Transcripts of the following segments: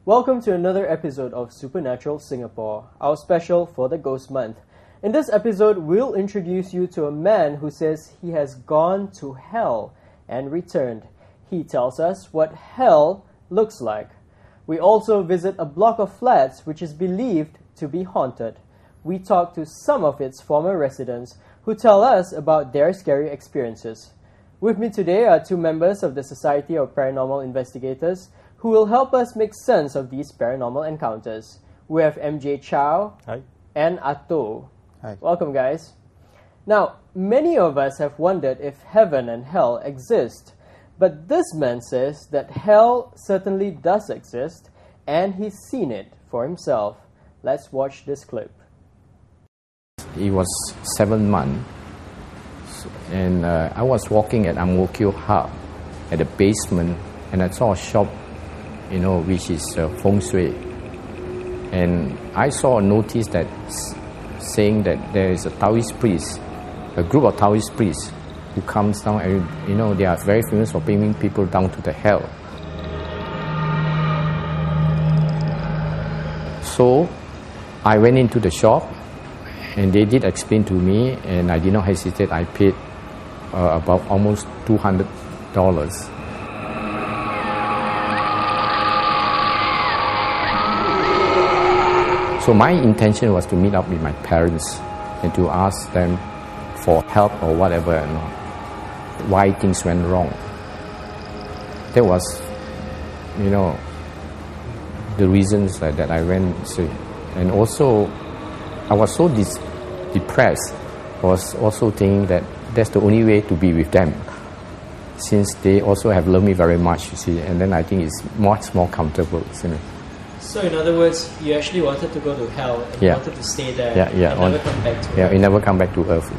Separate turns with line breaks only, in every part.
Welcome to another episode of Supernatural Singapore, our special for the Ghost Month. In this episode, we'll introduce you to a man who says he has gone to hell and returned. He tells us what hell looks like. We also visit a block of flats which is believed to be haunted. We talk to some of its former residents who tell us about their scary experiences. With me today are two members of the Society of Paranormal Investigators who will help us make sense of these paranormal encounters. We have MJ Chow
Hi.
and Atto.
Hi.
Welcome, guys. Now, many of us have wondered if heaven and hell exist, but this man says that hell certainly does exist, and he's seen it for himself. Let's watch this clip.
It was 7 months, and I was walking at Ang Mo Kio Hub at the basement, and I saw a shop, which is feng shui. And I saw a notice that saying that there is a Taoist priest, a group of Taoist priests who comes down and, they are very famous for bringing people down to the hell. So I went into the shop and they did explain to me, and I did not hesitate. I paid about almost $200. So my intention was to meet up with my parents and to ask them for help or whatever, why things went wrong. That was, the reasons that I went. And also, I was so depressed. I was also thinking that that's the only way to be with them, since they also have loved me very much, and then I think it's much more comfortable.
So in other words, you actually wanted to go to hell and you wanted to stay there and never come back to Earth.
Yeah, you never come back to Earth.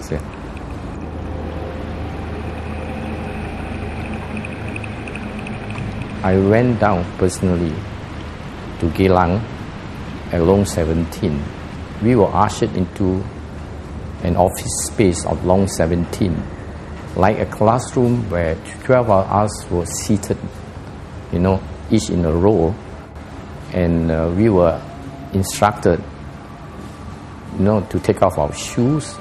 I went down personally to Geylang at Long 17. We were ushered into an office space of Long 17, like a classroom where 12 of us were seated, each in a row. And we were instructed, to take off our shoes.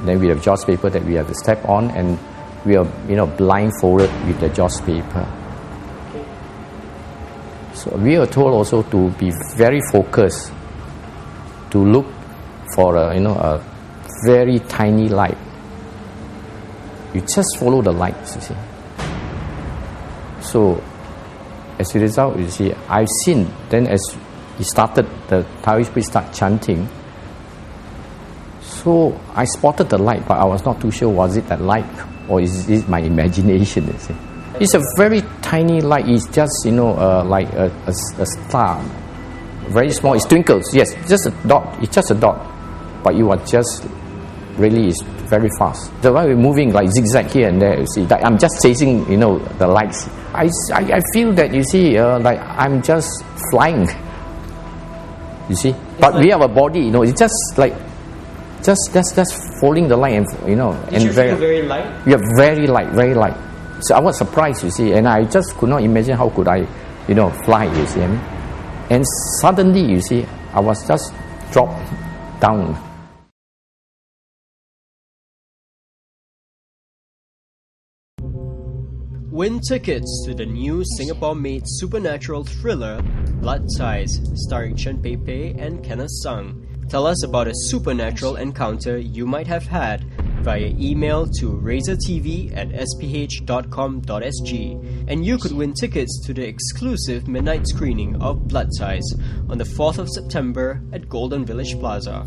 Then we have joss paper that we have to step on, and we are, blindfolded with the joss paper. So we are told also to be very focused, to look for a very tiny light. You just follow the lights, you see. So as a result, I've seen, then as he started, the Taoist priest start chanting. So I spotted the light, but I was not too sure, was it that light or is it my imagination, you see. It's a very tiny light. It's just, like a star. Very small. It twinkles. Yes, just a dot. It's just a dot. But it was just, really is very fast. The way we're moving like zigzag here and there, you see. Like I'm just chasing, the lights. I feel that, like I'm just flying. You see? But we have a body, it's just like, just following the light and,
Did you feel very light?
Yeah, very light. So I was surprised, and I just could not imagine how could I, fly, And suddenly, I was just dropped down.
Win tickets to the new Singapore-made supernatural thriller Blood Ties, starring Chen Pei Pei and Kenneth Sung. Tell us about a supernatural encounter you might have had via email to razortv@sph.com.sg, and you could win tickets to the exclusive midnight screening of Blood Ties on the 4th of September at Golden Village Plaza.